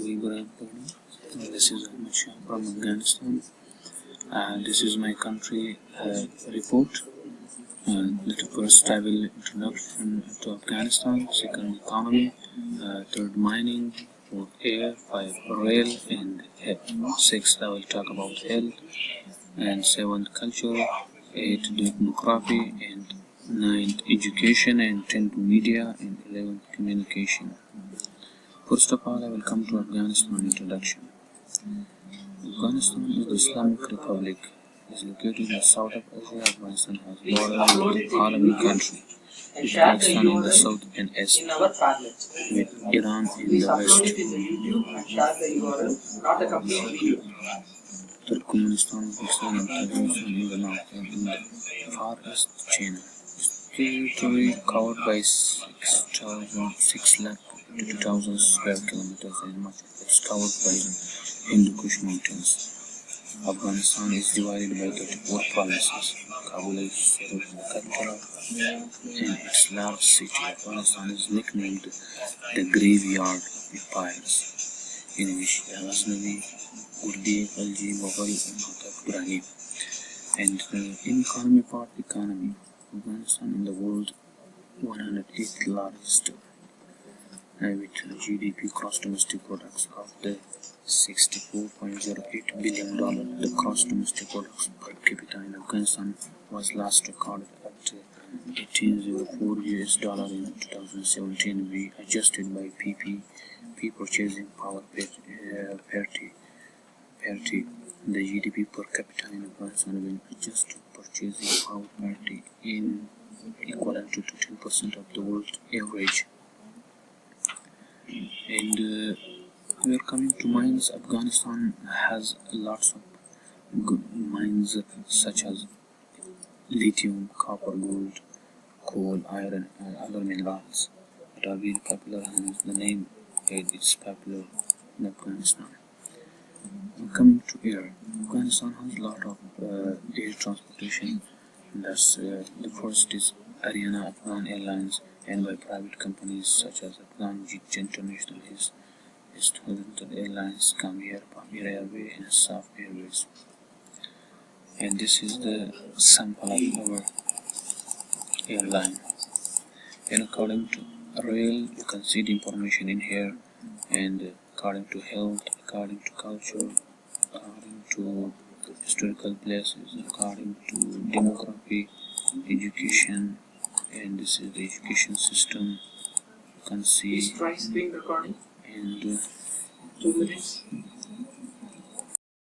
This is Ahmed Shah from Afghanistan. This is my country report. The first I will introduction to Afghanistan, second economy, third mining, fourth air, five rail, and sixth I will talk about health, and seventh culture, eighth demography, and ninth education, and 10th media, and 11th communication. First of all, I will come to Afghanistan introduction. Afghanistan is the Islamic Republic. It is located in the south of Asia. Afghanistan has borders with the Arabic country, with Pakistan in the south and east, with Iran in the west. Turkmenistan, Uzbekistan, and Tajikistan in the north, and in the far east, China. Territory covered by 6,02,000 square kilometers, and much of it is covered by the Hindu Kush Mountains. Afghanistan is divided by 34 provinces. Kabul is the capital and its large city. Afghanistan is nicknamed the Graveyard of Empires, in which Ghaznavi, Urdi, Alji, Mughal, and Ghutak Ibrahim. And in economy part, Afghanistan in the world 108th largest, with GDP gross domestic products of the $64.08 billion. The gross domestic products per capita in Afghanistan was last recorded at $18.04 in 2017. We adjusted by PPP, purchasing power parity. The GDP per capita in Afghanistan when adjusted purchasing power parity in equivalent to 10% of the world average. And we are coming to mines. Afghanistan has lots of good mines such as lithium, copper, gold, coal, iron, and other minerals that are very popular, and the name is popular in Afghanistan. Coming to air, Afghanistan has a lot of air transportation. That's the first is Ariana Afghan Airlines, and by private companies such as Afghan Jet International, Student Airlines, Camir, Pamir Airways, and Saf Airways. And this is the sample of our airline. And according to rail, you can see the information in here, and according to health, according to culture, according to historical places, according to demography, education, and this is the education system. You can see, Is try screen recording? And 2 minutes.